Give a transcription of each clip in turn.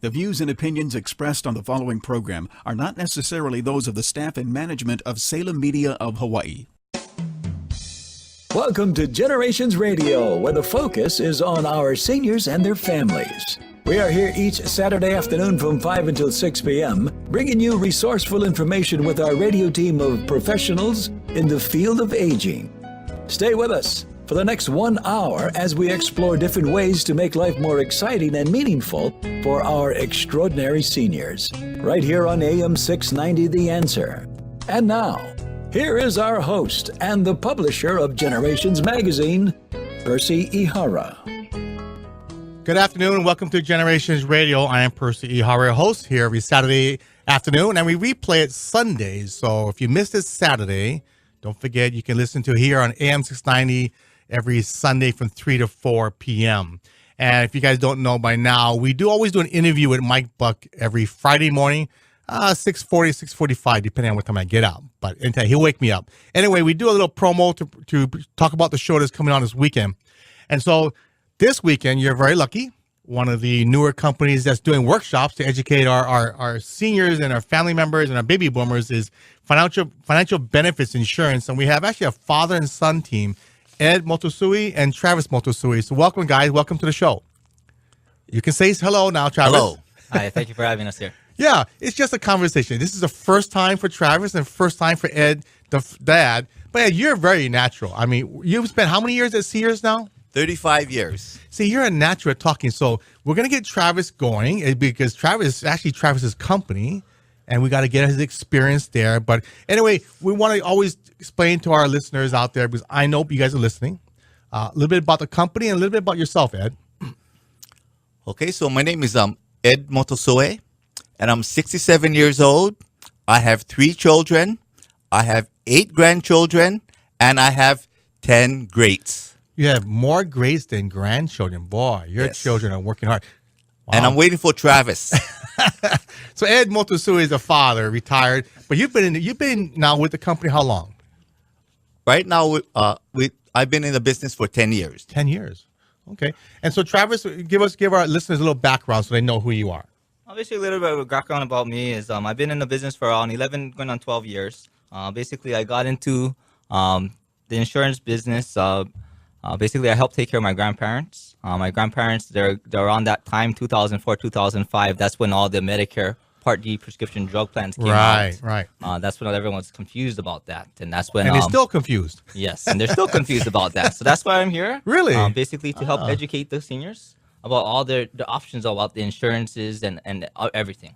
The views and opinions expressed on the following program are not necessarily those of the staff and management of Salem Media of Hawaii. Welcome to Generations Radio, where the focus is on our seniors and their families. We are here each Saturday afternoon from 5 until 6 p.m., bringing you resourceful information with our radio team of professionals in the field of aging. Stay with us for the next 1 hour as we explore different ways to make life more exciting and meaningful for our extraordinary seniors. Right here on AM 690 The Answer. And now, here is our host and the publisher of Generations Magazine, Percy Ihara. Good afternoon and welcome to Generations Radio. I am Percy Ihara, host here every Saturday afternoon, and we replay it Sundays. So if you missed it Saturday, don't forget you can listen to it here on AM 690 every Sunday from 3 to 4 p.m. And if you guys don't know by now, we do always do an interview with Mike Buck every Friday morning, 6:40, 6:45, depending on what time I get out. But anytime, he'll wake me up. Anyway, we do a little promo to talk about the show that's coming on this weekend. And so this weekend, you're very lucky. One of the newer companies that's doing workshops to educate our seniors and our family members and our baby boomers is Financial Benefits Insurance. And we have actually a father and son team, Ed Motosui and Travis Motosui. So welcome, guys. Welcome to the show. You can say hello now, Travis. Hello. Hi, thank you for having us here. Yeah, it's just a conversation. This is the first time for Travis and first time for Ed, the dad. But Ed, you're very natural. I mean, you've spent how many years at Sears now? 35 years. See, you're a natural at talking. So we're going to get Travis going because Travis is actually Travis's company, and we got to get his experience there. But anyway, we want to always explain to our listeners out there, because I know you guys are listening, a little bit about the company and a little bit about yourself, Ed. Okay, so my name is Ed Motosue, and I'm 67 years old. I have 3 children. I have 8 grandchildren, and I have 10 greats. You have more greats than grandchildren. Boy, your Yes. children are working hard. Wow. And I'm waiting for Travis. So Ed Motosui is a father, retired, but you've been now with the company how long? Right now, I've been in the business for 10 years. 10 years. Okay. And so Travis, give our listeners a little background so they know who you are. Basically, a little bit of a background about me is I've been in the business for around 11, going on 12 years. Basically, I got into the insurance business. Basically, I helped take care of my grandparents. My grandparents, they're around that time, 2004, 2005. That's when all the Medicare Part D prescription drug plans came out. Right. That's when everyone's confused about that. And that's when... And they're still confused. Yes, and they're still confused about that. So that's why I'm here. Really? Basically, to help educate the seniors about all the options about the insurances and everything.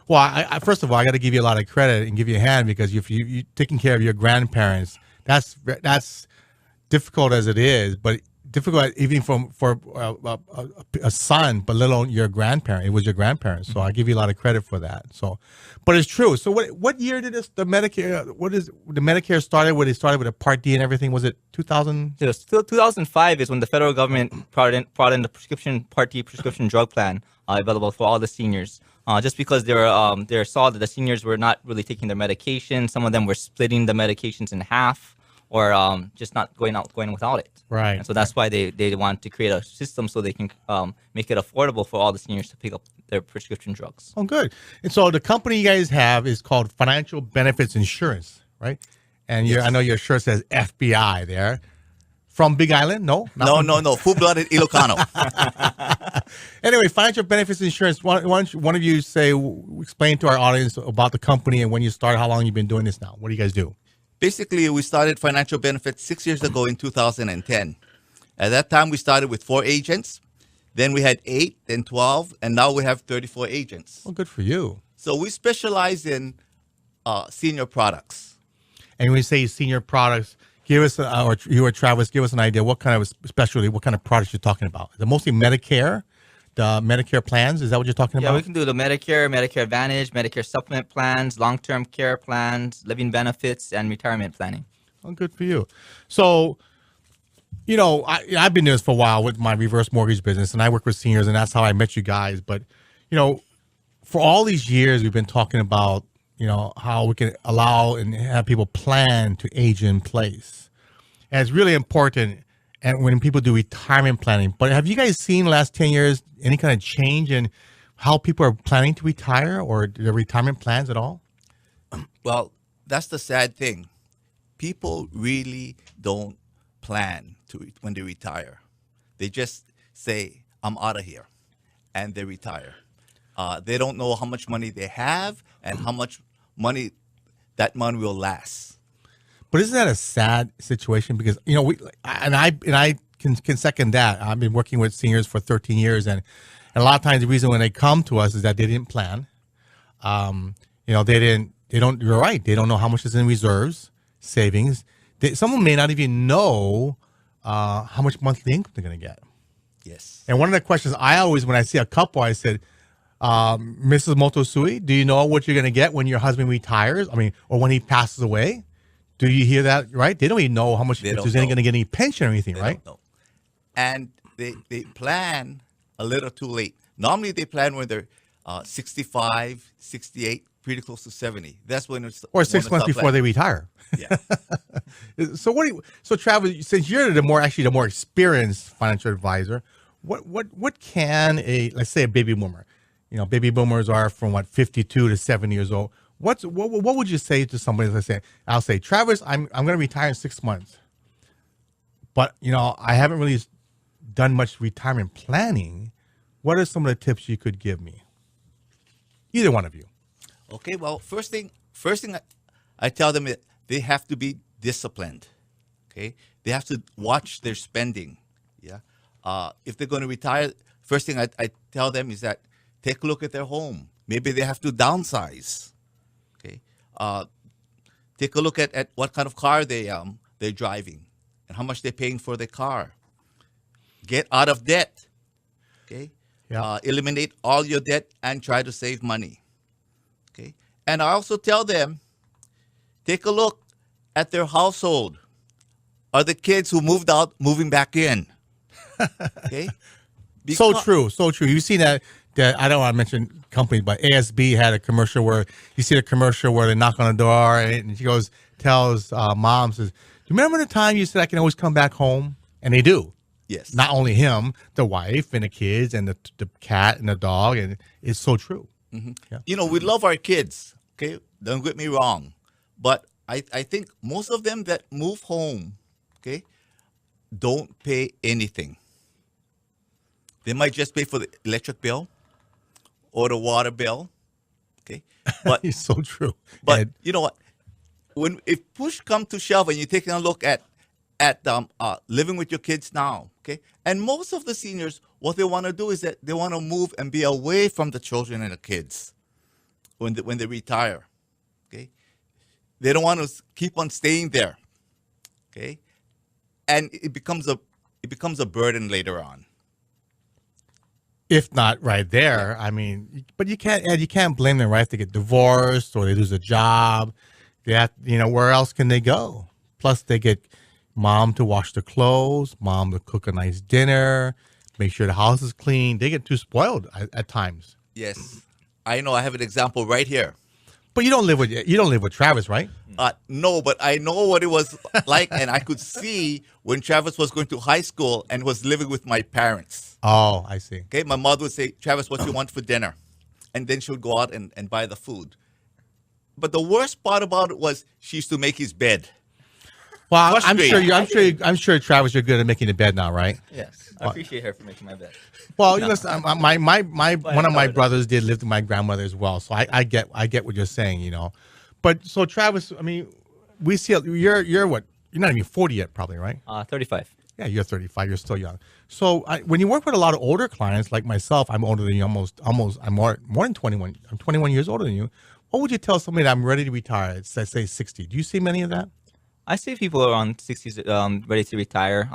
Well, I first of all, I got to give you a lot of credit and give you a hand, because if you taking care of your grandparents, that's difficult as it is, but difficult even for a son, but let alone your grandparent. It was your grandparents, so I give you a lot of credit for that. So, but it's true. So, what year did the Medicare started? When they started with a Part D and everything, was it 2000? Yes, 2005 is when the federal government brought in the prescription Part D prescription drug plan available for all the seniors. Just because they saw that the seniors were not really taking their medication, some of them were splitting the medications in half, or just not going without it. Right. And so that's why they want to create a system so they can make it affordable for all the seniors to pick up their prescription drugs. Oh, good. And so the company you guys have is called Financial Benefits Insurance, right? And Yes. I know your shirt says FBI there. From Big Island? No? No. Full-blooded Ilocano. Anyway, Financial Benefits Insurance. Why don't one of you explain to our audience about the company and when you started, how long you've been doing this now? What do you guys do? Basically, we started Financial Benefits 6 years ago in 2010. At that time, we started with 4 agents. Then we had 8, then 12, and now we have 34 agents. Well, good for you. So we specialize in senior products. And when you say senior products, give us, or you or Travis, give us an idea. What kind of specialty, what kind of products you're talking about? Is it mostly Medicare? The Medicare plans? Is that what you're talking about? Yeah, we can do the Medicare Advantage, Medicare supplement plans, long-term care plans, living benefits, and retirement planning. Oh, good for you. So, I've been doing this for a while with my reverse mortgage business, and I work with seniors, and that's how I met you guys. But, for all these years, we've been talking about, how we can allow and have people plan to age in place. And it's really important. And when people do retirement planning, but have you guys seen the last 10 years any kind of change in how people are planning to retire or their retirement plans at all? Well, that's the sad thing. People really don't plan when they retire. They just say, "I'm out of here," and they retire. They don't know how much money they have and how much money that money will last. But isn't that a sad situation? Because I can second that. I've been working with seniors for 13 years, and a lot of times the reason when they come to us is that they didn't plan. They don't. You're right. They don't know how much is in reserves, savings. Someone may not even know how much monthly income they're going to get. Yes. And one of the questions I always, when I see a couple, I said, Mrs. Motosui, do you know what you're going to get when your husband retires? I mean, or when he passes away? Do you hear that, right? They don't even know how much, if there's going to get any pension or anything, right? Don't know. And they plan a little too late. Normally they plan when they're 65, 68, pretty close to 70. That's when it's or 6 months before they retire. Yeah. So Travis, since you're the more experienced financial advisor, what can let's say a baby boomer, baby boomers are from 52 to 70 years old. What would you say to somebody? I'll say, Travis, I'm going to retire in 6 months, but I haven't really done much retirement planning. What are some of the tips you could give me? Either one of you. Okay. Well, first thing I tell them that they have to be disciplined. Okay. They have to watch their spending. Yeah. If they're going to retire, first thing I tell them is that take a look at their home. Maybe they have to downsize. Okay. Take a look at what kind of car they're driving and how much they're paying for their car. Get out of debt. Okay. Yeah. Eliminate all your debt and try to save money. Okay. And I also tell them, take a look at their household. Are the kids who moved out moving back in? Okay. So true. You see that I don't want to mention companies, but ASB had a commercial where you see the commercial where they knock on the door and she tells mom, says, "Do you remember the time you said I can always come back home?" And they do. Yes. Not only him, the wife and the kids and the cat and the dog, and it's so true. Mm-hmm. Yeah. We love our kids. Okay, don't get me wrong, but I think most of them that move home, okay, don't pay anything. They might just pay for the electric bill or the water bill. Okay, but It's so true. but And you know what? If push come to shove and you're taking a look at living with your kids now, okay, and most of the seniors, what they want to do is that they want to move and be away from the children and the kids when they retire. Okay, they don't want to keep on staying there. Okay, and it becomes a burden later on. if not right there, I mean, but you can't blame them, right? If they get divorced or they lose a job, they have, where else can they go? Plus, they get mom to wash the clothes, mom to cook a nice dinner, make sure the house is clean. They get too spoiled at times. Yes, I know. I have an example right here. But you don't live with Travis, right? No, but I know what it was like, and I could see when Travis was going to high school and was living with my parents. Oh, I see. Okay, my mother would say, "Travis, what do you want for dinner?" And then she would go out and buy the food. But the worst part about it was she used to make his bed. Well, Frustrating. I'm sure, Travis, you're good at making the bed now, right? Yes, I appreciate her for making my bed. Well, listen, my one of my brothers did live with my grandmother as well, so I get what you're saying, But so Travis, I mean, we see you're what? You're not even 40 yet, probably, right? 35. Yeah, you're 35. You're still young. So when you work with a lot of older clients like myself, I'm older than you, almost. I'm more than 21. I'm 21 years older than you. What would you tell somebody that I'm ready to retire? Let's say 60. Do you see many of that? I see people around 60s ready to retire.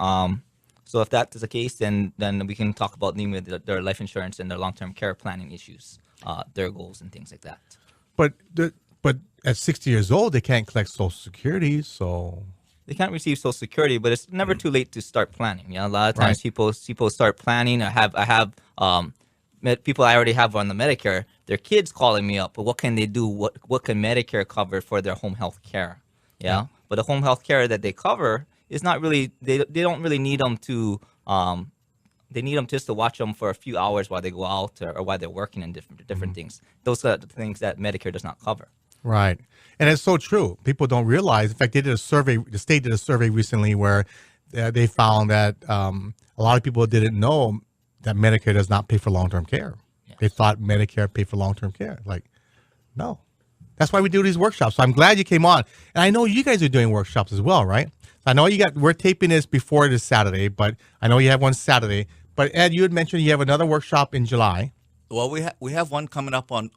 So if that is the case, then we can talk about dealing with their life insurance and their long-term care planning issues, their goals and things like that. But at 60 years old, they can't collect Social Security, so They can't receive Social Security, but it's never too late to start planning. A lot of times Right. people start planning. I have people I already have on the Medicare. Their kids calling me up, but what can they do? What can Medicare cover for their home health care? Yeah. But the home health care that they cover is not really, they don't really need them to they need them just to watch them for a few hours while they go out or while they're working in different things. Those are the things that Medicare does not cover. Right. And it's so true. People don't realize. In fact, they did a survey. The state did a survey recently where they found that a lot of people didn't know that Medicare does not pay for long-term care. Yes. They thought Medicare paid for long-term care. Like, no. That's why we do these workshops. So I'm glad you came on. And I know you guys are doing workshops as well, right? I know we're taping this before this Saturday, but I know you have one Saturday. But Ed, you had mentioned you have another workshop in July. Well, we have one coming up on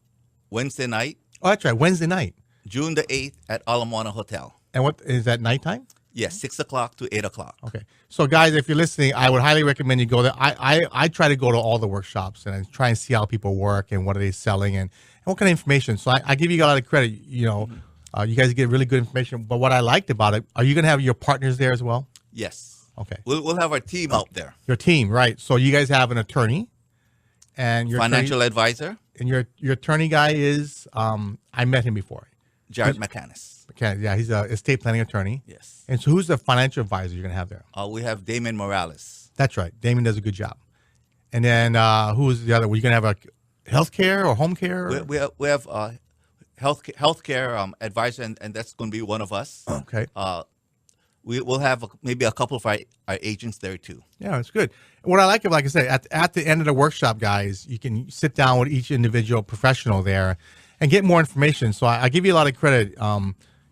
Wednesday night. Oh, that's right. Wednesday night. June the 8th at Ala Moana Hotel. And what is that, nighttime? Yes, 6 o'clock to 8 o'clock. Okay. So, guys, if you're listening, I would highly recommend you go there. I try to go to all the workshops and I try and see how people work and what are they selling and what kind of information. So I give you a lot of credit. You know, you guys get really good information. But what I liked about it, are you going to have your partners there as well? Yes. Okay. We'll have our team out there. Your team, right. So you guys have an attorney and your financial advisor. And your attorney guy is, I met him before. Jared McCannis. Okay, yeah, he's a estate planning attorney. Yes. And so who's the financial advisor you're going to have there? We have Damon Morales. That's right. Damon does a good job. And then who's the other? Were you going to have a healthcare or home care? Or? We have healthcare advisor, and that's going to be one of us. Okay. We'll have maybe a couple of our agents there too. Yeah, it's good. What I like, like I said, at the end of the workshop, guys, you can sit down with each individual professional there and get more information. So I give you a lot of credit.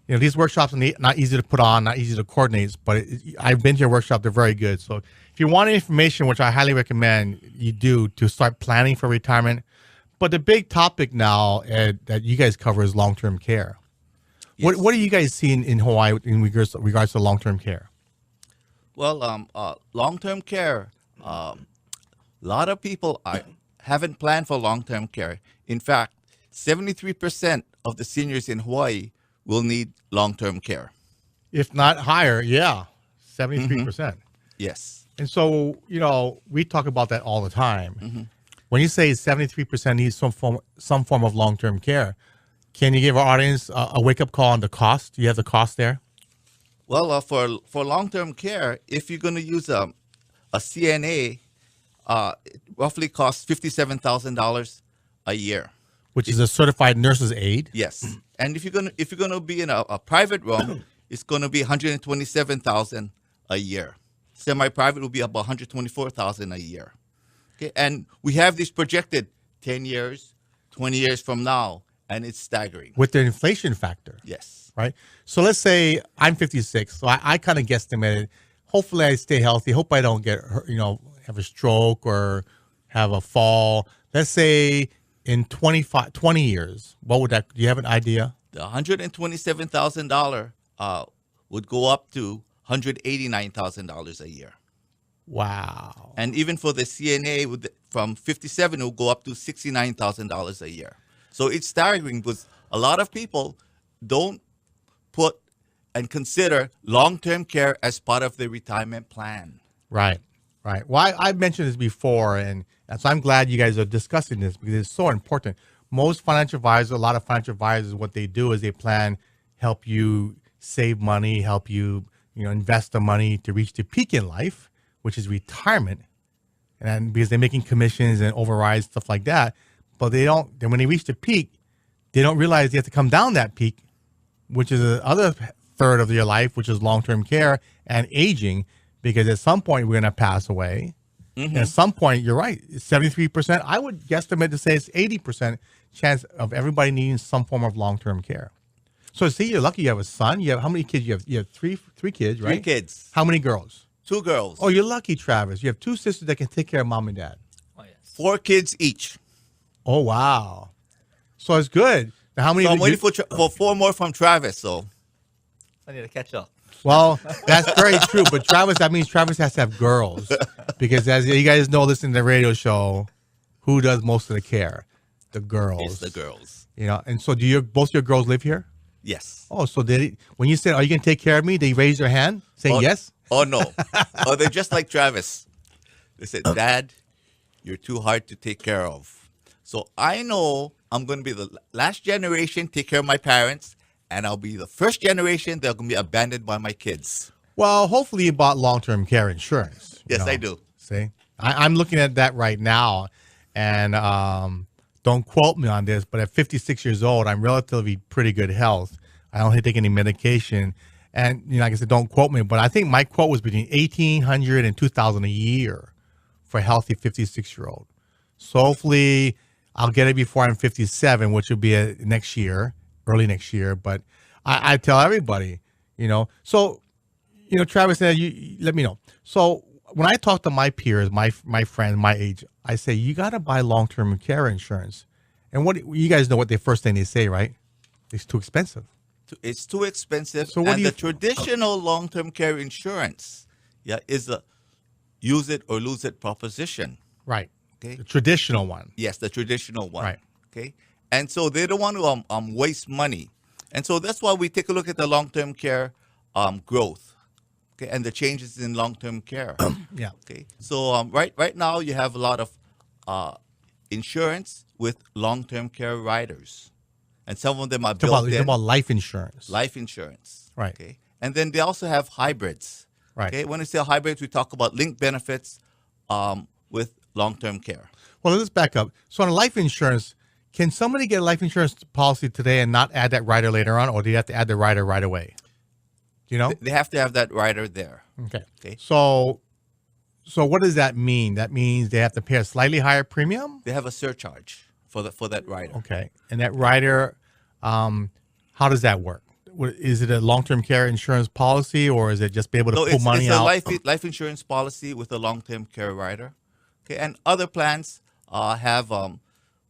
You know, these workshops are not easy to put on, not easy to coordinate, but I've been to your workshop. They're very good. So if you want information, which I highly recommend you do to start planning for retirement. But the big topic now, Ed, that you guys cover is long-term care. Yes. What are you guys seeing in Hawaii in regards to long-term care? Well, long-term care, a lot of people haven't planned for long-term care. In fact, 73% of the seniors in Hawaii will need long-term care. If not higher, yeah, 73%. Yes. And so, you know, we talk about that all the time. When you say 73% need some form of long-term care, can you give our audience a wake-up call on the cost? Do you have the cost there? Well, for long-term care, if you're going to use a CNA, it roughly costs $57,000 a year. Which is a certified nurse's aide? Yes. And if you're gonna be in a private room, it's gonna be $127,000 a year. Semi-private will be about $124,000 a year. Okay, and we have this projected 10 years, 20 years from now, and it's staggering. With the inflation factor. Yes. Right? So let's say I'm 56, so I kind of guesstimated, hopefully I stay healthy, hope I don't get hurt, you know, have a stroke or have a fall. Let's say in 20 years, what would that, do you have an idea? The $127,000 would go up to $189,000 a year. Wow. And even for the CNA, from 57, it will go up to $69,000 a year. So it's staggering because a lot of people don't put and consider long-term care as part of their retirement plan. Right, right. Well, I've mentioned this before, and so I'm glad you guys are discussing this because it's so important. Most financial advisors, a lot of financial advisors, what they do is they plan, help you save money, help you, invest the money to reach the peak in life, which is retirement. And then because they're making commissions and overrides, stuff like that. But they don't, then when they reach the peak, they don't realize they have to come down that peak, which is the other third of your life, which is long-term care and aging, because at some point we're going to pass away. Mm-hmm. At some point, you're right, 73%. I would guesstimate to say it's 80% chance of everybody needing some form of long-term care. So see, you're lucky you have a son. You have, how many kids you have? You have three kids, right? 3 kids. How many girls? 2 girls. Oh, you're lucky, Travis. You have 2 sisters that can take care of mom and dad. Oh, yes. 4 kids each. Oh, wow. So it's good. Now, how many? So I'm waiting for 4 more from Travis, so. I need to catch up. Well, that's very true. But Travis, that means Travis has to have girls. Because as you guys know, listen to the radio show, who does most of the care? The girls. It's the girls. And so do both your girls live here? Yes. Oh, so when you said, are you going to take care of me, they raise their hand saying yes? Oh, no. Oh, they're just like Travis. They said, Dad, you're too hard to take care of. So I know I'm going to be the last generation take care of my parents, and I'll be the first generation that are going to be abandoned by my kids. Well, hopefully you bought long-term care insurance. Yes, I do. See? I'm looking at that right now, and don't quote me on this, but at 56 years old, I'm relatively pretty good health. I don't take any medication, and like I said, don't quote me, but I think my quote was between $1,800 and $2,000 a year for a healthy 56-year-old. So hopefully, I'll get it before I'm 57, which will be next year, early next year. But I tell everybody, So, Travis, you let me know. So when I talk to my peers, my friends, my age, I say, you got to buy long-term care insurance. And what you guys know what the first thing they say, right? It's too expensive. It's too expensive. So what and the traditional long-term care insurance, is a use it or lose it proposition. Right. Okay. The traditional one. Yes, the traditional one. Right. Okay. And so they don't want to waste money. And so that's why we take a look at the long-term care growth. Okay, and the changes in long-term care. Yeah. Okay. So right now you have a lot of insurance with long-term care riders, and some of them are built in. About life insurance. Life insurance. Right. Okay. And then they also have hybrids. Right. Okay. When we say hybrids, we talk about linked benefits with long-term care. Well, let's back up. So on life insurance, can somebody get a life insurance policy today and not add that rider later on, or do you have to add the rider right away? Do you know? They have to have that rider there. Okay. Okay. So what does that mean? That means they have to pay a slightly higher premium? They have a surcharge for that rider. Okay. And that rider, how does that work? Is it a long-term care insurance policy, or is it just be able to pull money out? It's a life insurance policy with a long-term care rider. Okay. And other plans have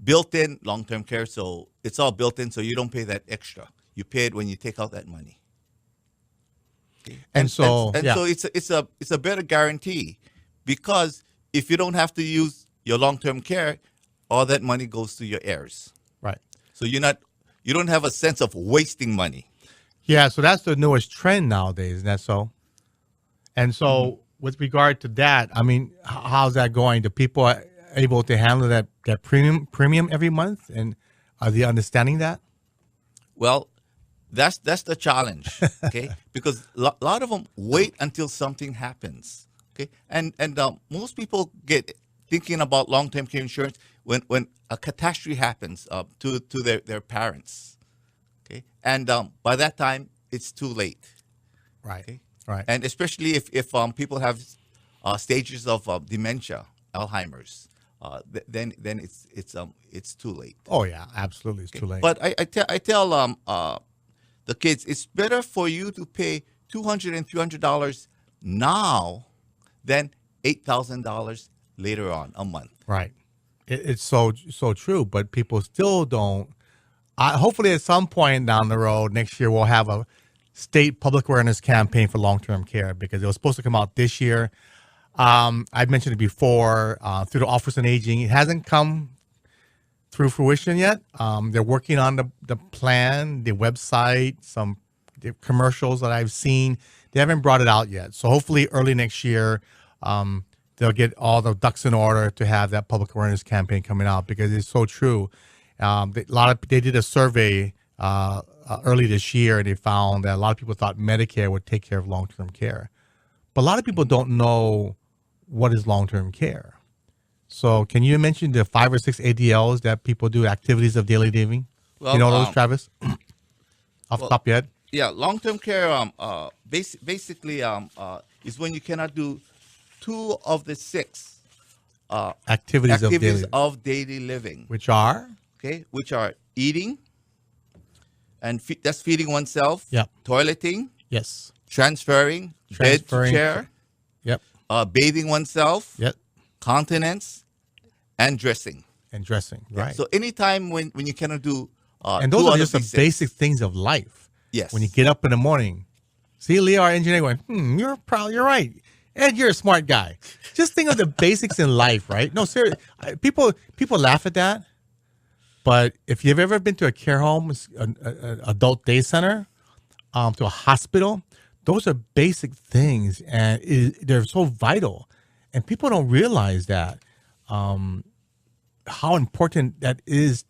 built-in long-term care, so it's all built in, so you don't pay that extra. You pay it when you take out that money. Okay. So it's a better guarantee, because if you don't have to use your long-term care, all that money goes to your heirs. Right. So you don't have a sense of wasting money. Yeah, so that's the newest trend nowadays, isn't that so? And so with regard to that, I mean, how's that going? Do people able to handle that premium every month, and are they understanding that? Well, that's the challenge, okay? Because a lot of them wait until something happens, okay? And most people get thinking about long-term care insurance when a catastrophe happens to their parents, okay? And by that time, it's too late. Right. Okay? Right. And especially if people have stages of dementia, Alzheimer's, then it's too late. Oh yeah, absolutely, it's too late. But I tell the kids, it's better for you to pay $200 and $300 now than $8,000 later on a month. Right. It's so true, but people still don't. Hopefully, at some point down the road next year, we'll have a state public awareness campaign for long-term care, because it was supposed to come out this year. I've mentioned it before through the Office on Aging. It hasn't come through fruition yet. They're working on the plan, the website, some commercials that I've seen. They haven't brought it out yet. So hopefully early next year, they'll get all the ducks in order to have that public awareness campaign coming out, because it's so true. They did a survey early this year, and they found that a lot of people thought Medicare would take care of long-term care. But a lot of people don't know what is long-term care. So can you mention the 5 or 6 ADLs that people do, activities of daily living? Well, you know those, Travis? Off the top of your head? Yeah, long-term care basically is when you cannot do 2 of the 6 Activities of daily living. Which are? Okay, which are eating, and that's feeding oneself. Yep. Toileting. Yes. Transferring bed to chair. Yep. Bathing oneself. Yep. Continence, and dressing. Right. So anytime when you cannot do and those are just the basic things of life. Yes. When you get up in the morning, see Leo, our engineer, going, you're right. Ed, you're a smart guy. Just think of the basics in life, right? No, seriously. People laugh at that. But if you've ever been to a care home, an adult day center, to a hospital, those are basic things, and they're so vital. And people don't realize that, how important that is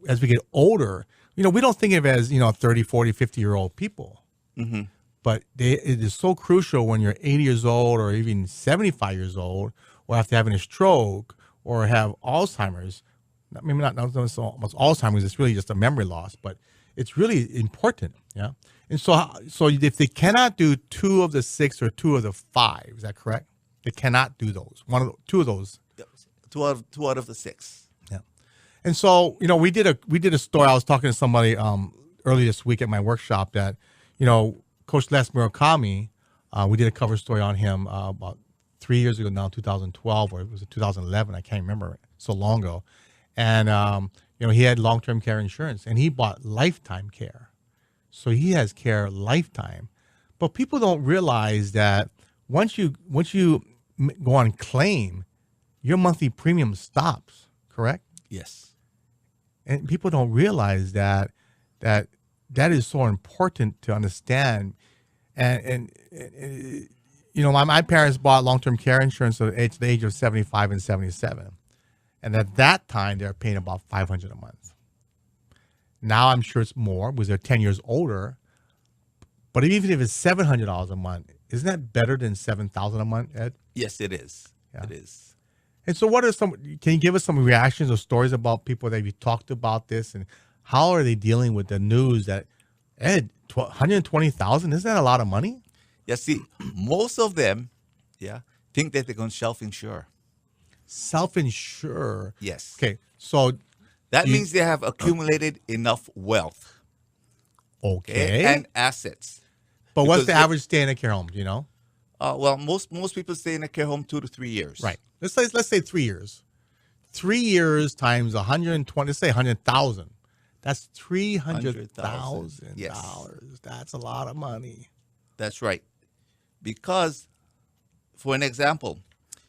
as we get older. We don't think of it as, 30, 40, 50-year-old people. Mm-hmm. But it is so crucial when you're 80 years old or even 75 years old, or after having a stroke or have Alzheimer's. Maybe not so almost Alzheimer's. It's really just a memory loss, but it's really important. Yeah. And so if they cannot do 2 of the 6 or 2 of the 5, is that correct? They cannot do those. 2 of those. Two out of the 6. Yeah. And so, we did a story. I was talking to somebody early this week at my workshop that, Coach Les Murakami, we did a cover story on him about 3 years ago now, 2012, or it was 2011. I can't remember, so long ago. And, he had long-term care insurance, and he bought lifetime care. So he has care lifetime. But people don't realize that once you go on claim, your monthly premium stops, correct? Yes. And people don't realize that is so important to understand. And my parents bought long-term care insurance at the age of 75 and 77. And at that time, they were paying about $500 a month. Now I'm sure it's more because they're 10 years older. But even if it's $700 a month, isn't that better than $7,000 a month, Ed? Yes, it is. Yeah. It is. And so can you give us some reactions or stories about people that you talked about this, and how are they dealing with the news that, Ed, $120,000, isn't that a lot of money? Yeah, see, most of them, think that they're going to self-insure. Self-insure? Yes. Okay, so that means they have accumulated enough wealth. Okay. And assets. But what's Because the average stay in a care home, do you know? Well, most people stay in a care home 2 to 3 years. Right. Let's say 3 years. 3 years times 120, let's say 100,000. That's $300,000. Yes. That's a lot of money. That's right. Because, for an example,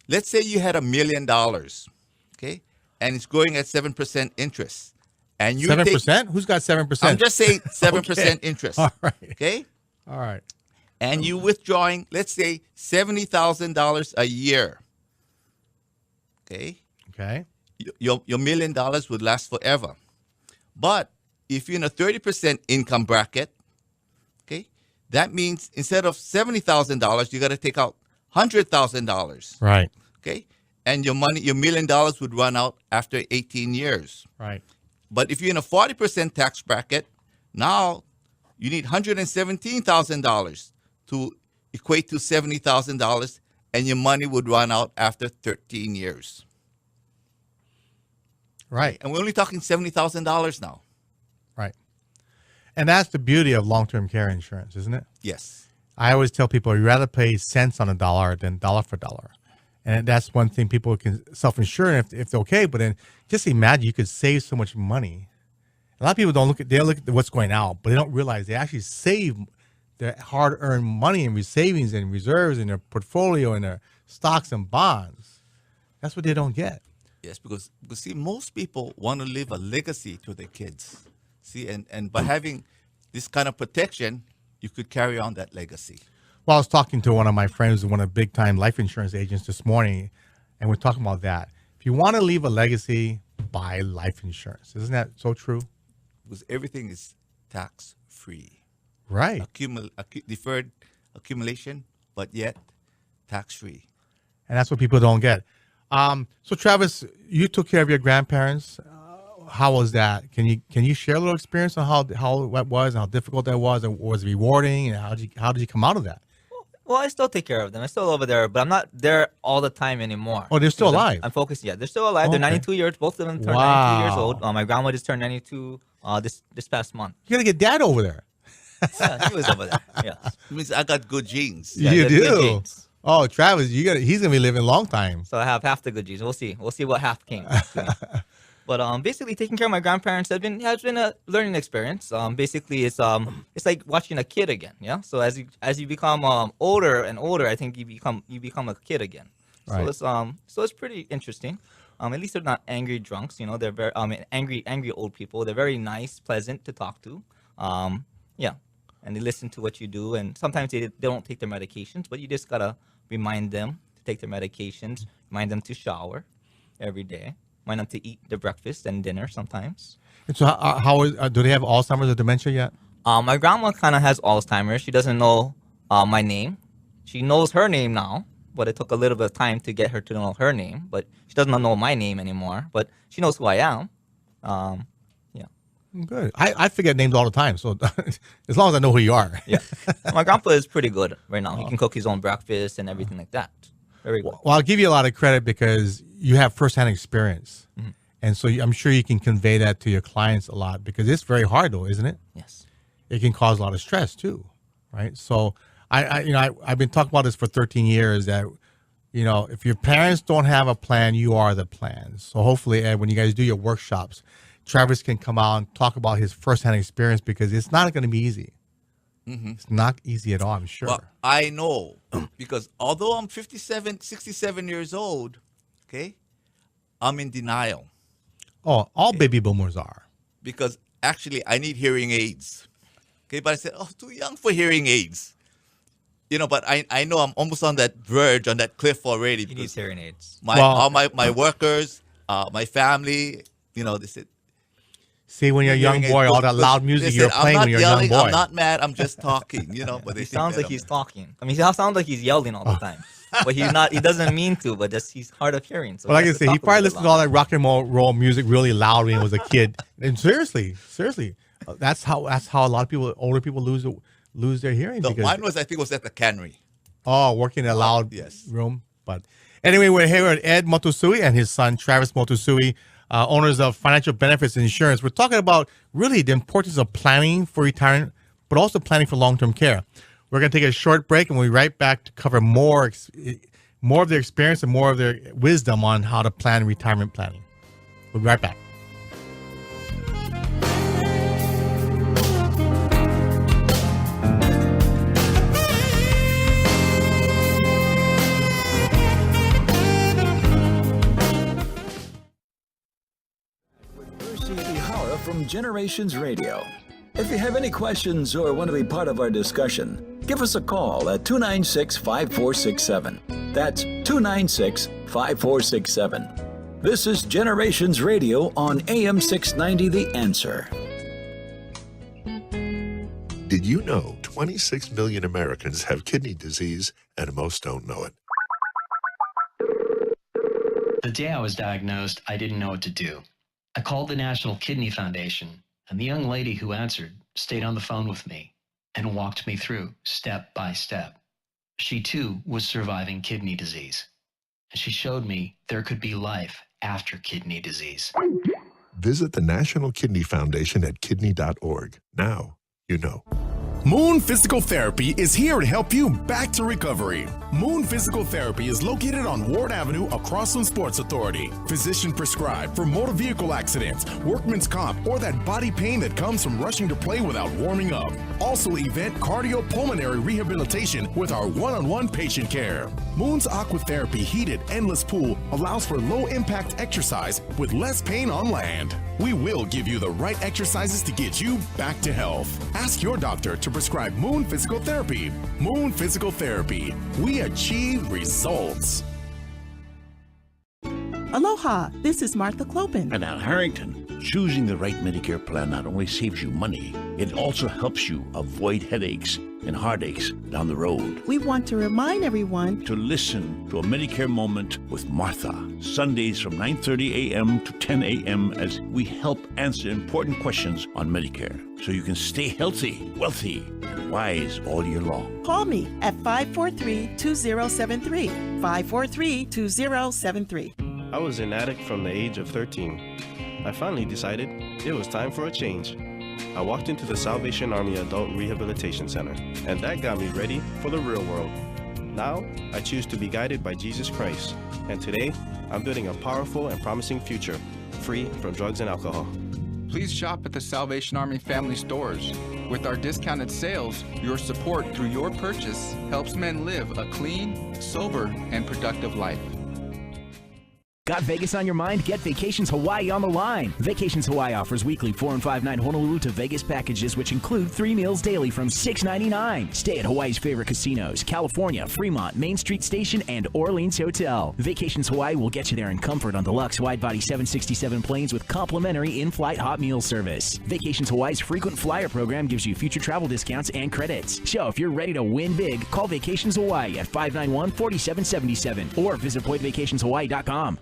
let's say you had $1 million, okay, and it's growing at 7% interest, and you 7%? Who's got 7%? I'm just saying 7% interest. All right. Okay. All right. And you withdrawing, let's say $70,000 a year. Okay. Okay. Your $1 million would last forever. But if you're in a 30% income bracket, okay, that means instead of $70,000, you got to take out $100,000. Right. Okay. And your $1 million would run out after 18 years. Right. But if you're in a 40% tax bracket, now you need $117,000 to equate to $70,000, and your money would run out after 13 years. Right. And we're only talking $70,000 now. Right. And that's the beauty of long-term care insurance, isn't it? Yes. I always tell people you'd rather pay cents on a dollar than dollar for dollar. And that's one thing people can self-insure if they're okay. But then just imagine you could save so much money. A lot of people they look at what's going out, but they don't realize they actually save their hard-earned money in savings and reserves in their portfolio and their stocks and bonds. That's what they don't get. Yes, because see, most people want to leave a legacy to their kids. See, and by having this kind of protection, you could carry on that legacy. Well, I was talking to one of my friends, one of the big-time life insurance agents this morning, and we're talking about that. If you want to leave a legacy, buy life insurance. Isn't that so true? Because everything is tax-free. Right. Deferred accumulation, but yet tax-free. And that's what people don't get. So, Travis, you took care of your grandparents. How was that? Can you share a little experience on how that was and how difficult that was, and was it rewarding, and how did you come out of that? Well, I still take care of them. I'm still over there, but I'm not there all the time anymore. Oh, they're still Because alive? I'm focused. Yeah, they're still alive. Okay. They're 92 years. Both of them turned 92 years old. My grandma just turned 92 this past month. You got to get Dad over there. Yeah, he was over there. Yeah. It means I got good genes. Yeah, You good- good do. genes. Oh, Travis, he's gonna be living a long time. So I have half the good genes. We'll see. We'll see what half came. But basically, taking care of my grandparents has been a learning experience. Basically, it's like watching a kid again. Yeah. So as you become older and older, I think you become a kid again. Right. So it's pretty interesting. At least they're not angry drunks. You know, they're very angry old people. They're very nice, pleasant to talk to. Yeah, and they listen to what you do. And sometimes they don't take their medications, but you just gotta remind them to take their medications. Remind them to shower every day. Remind them to eat their breakfast and dinner sometimes. And so, do they have Alzheimer's or dementia yet? My grandma kind of has Alzheimer's. She doesn't know my name. She knows her name now, but it took a little bit of time to get her to know her name. But she does not know my name anymore, but she knows who I am. Yeah. Good. I forget names all the time, so as long as I know who you are. Yeah. My grandpa is pretty good right now. He can cook his own breakfast and everything like that. Very good. Well, I'll give you a lot of credit because you have firsthand experience. And so I'm sure you can convey that to your clients a lot because it's very hard though, isn't it? Yes. It can cause a lot of stress too, right? So I've been talking about this for 13 years that, if your parents don't have a plan, you are the plan. So hopefully, Ed, when you guys do your workshops, Travis can come out and talk about his firsthand experience because it's not going to be easy. It's not easy at all, I'm sure. Well, I know because although I'm 67 years old, okay, I'm in denial. Oh, all baby boomers are. Because actually I need hearing aids. Okay, but I said, too young for hearing aids. But I know I'm almost on that verge, on that cliff already. He needs hearing aids. All my workers, my family, they said. See, when you're a young boy, all that loud music you're playing when you're a young boy. I'm not mad, I'm just talking, But He sounds like he's talking. I mean, he sounds like he's yelling all the time. But he's not. He doesn't mean to. But he's hard of hearing. So like I said, he probably listened to all that rock and roll music really loud when he was a kid. And seriously, that's how a lot of older people lose their hearing. No, mine was, I think, was at the cannery. Oh, working in a loud room. But anyway, we're here with Ed Motosui and his son Travis Motosui, owners of Financial Benefits Insurance. We're talking about really the importance of planning for retirement, but also planning for long-term care. We're going to take a short break, and we'll be right back to cover more of their experience and more of their wisdom on how to plan retirement planning. We'll be right back. With Percy Ihara from Generations Radio. If you have any questions or want to be part of our discussion, give us a call at 296-5467. That's 296-5467. This is Generations Radio on AM 690 The Answer. Did you know 26 million Americans have kidney disease and most don't know it? The day I was diagnosed, I didn't know what to do. I called the National Kidney Foundation, and the young lady who answered stayed on the phone with me and walked me through step by step. She too was surviving kidney disease, and she showed me there could be life after kidney disease. Visit the National Kidney Foundation at kidney.org. Now you know. Moon Physical Therapy is here to help you back to recovery. Moon Physical Therapy is located on Ward Avenue across from Sports Authority. Physician prescribed for motor vehicle accidents, workman's comp, or that body pain that comes from rushing to play without warming up. Also event cardiopulmonary rehabilitation with our one-on-one patient care. Moon's Aquatherapy heated endless pool allows for low-impact exercise with less pain on land. We will give you the right exercises to get you back to health. Ask your doctor to prescribe Moon Physical Therapy. Moon Physical Therapy. We achieve results. Aloha, this is Martha Clopin. And Al Harrington. Choosing the right Medicare plan not only saves you money, it also helps you avoid headaches and heartaches down the road. We want to remind everyone to listen to a Medicare Moment with Martha, Sundays from 9:30 a.m. to 10 a.m. as we help answer important questions on Medicare so you can stay healthy, wealthy, and wise all year long. Call me at 543-2073, 543-2073. I was an addict from the age of 13. I finally decided it was time for a change. I walked into the Salvation Army Adult Rehabilitation Center, and that got me ready for the real world. Now, I choose to be guided by Jesus Christ, and today, I'm building a powerful and promising future, free from drugs and alcohol. Please shop at the Salvation Army family stores. With our discounted sales, your support through your purchase helps men live a clean, sober, and productive life. Got Vegas on your mind? Get Vacations Hawaii on the line. Vacations Hawaii offers weekly 4 and 5 night Honolulu to Vegas packages, which include 3 meals daily from $6.99. Stay at Hawaii's favorite casinos: California, Fremont, Main Street Station, and Orleans Hotel. Vacations Hawaii will get you there in comfort on deluxe wide-body 767 planes with complimentary in-flight hot meal service. Vacations Hawaii's frequent flyer program gives you future travel discounts and credits. So if you're ready to win big, call Vacations Hawaii at 591-4777 or visit PointVacationsHawaii.com.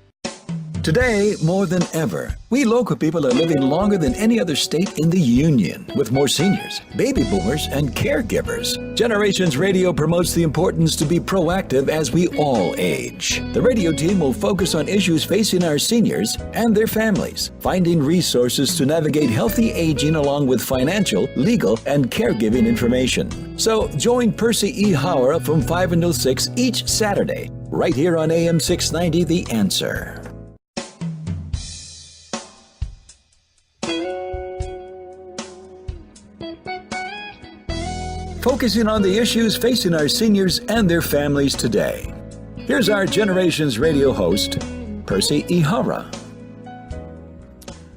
Today, more than ever, we local people are living longer than any other state in the Union, with more seniors, baby boomers, and caregivers. Generations Radio promotes the importance to be proactive as we all age. The radio team will focus on issues facing our seniors and their families, finding resources to navigate healthy aging along with financial, legal, and caregiving information. So join Percy Ihara from 5 until 6 each Saturday, right here on AM 690 The Answer. Focusing on the issues facing our seniors and their families today. Here's our Generations Radio host, Percy Ihara.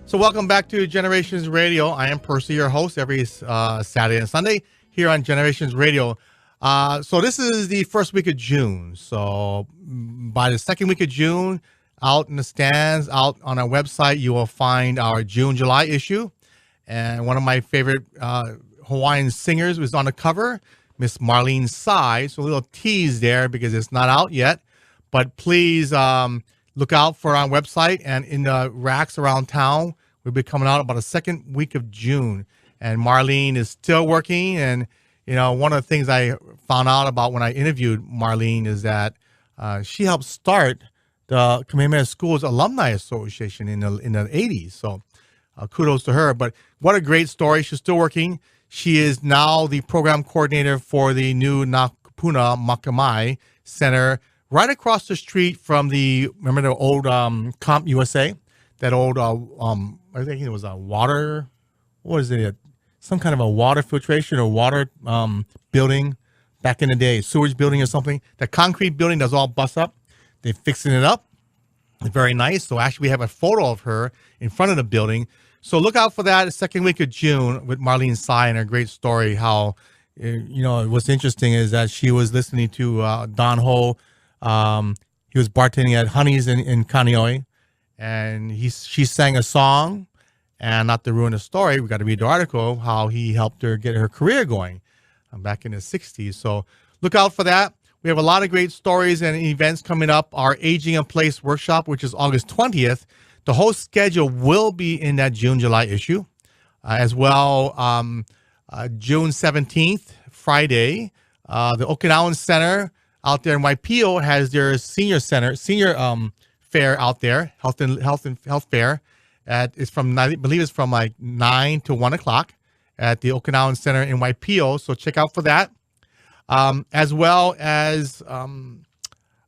So welcome back to Generations Radio. I am Percy, your host, every Saturday and Sunday here on Generations Radio. So this is the first week of June. So by the second week of June, out in the stands, out on our website, you will find our June-July issue. And one of my favorite Hawaiian singers was on the cover, Miss Marlene Tsai. So a little tease there because it's not out yet. But please look out for our website and in the racks around town. We'll be coming out about the second week of June. And Marlene is still working. And, you know, one of the things I found out about when I interviewed Marlene is that she helped start the Kamehameha Schools Alumni Association in the 80s. So kudos to her. But what a great story. She's still working. She is now the program coordinator for the new Nakapuna Makamai Center right across the street from remember the old Comp USA? That old, I think it was a water, what is it? Some kind of a water filtration or water building back in the day, sewage building or something. The concrete building that's all bust up. They're fixing it up. It's very nice. So actually we have a photo of her in front of the building. So look out for that the second week of June with Marlene Tsai and her great story. How, you know, what's interesting is that she was listening to Don Ho. He was bartending at Honey's in Kaneohe, and she sang a song. And not to ruin the story, we got to read the article, how he helped her get her career going back in the 60s. So look out for that. We have a lot of great stories and events coming up. Our Aging in Place workshop, which is August 20th. The whole schedule will be in that June-July issue. As well, June 17th, Friday, the Okinawan Center out there in Waipio has their senior fair out there, health fair. It's from, I believe it's from like 9 to 1 o'clock at the Okinawan Center in Waipio. So check out for that. As well as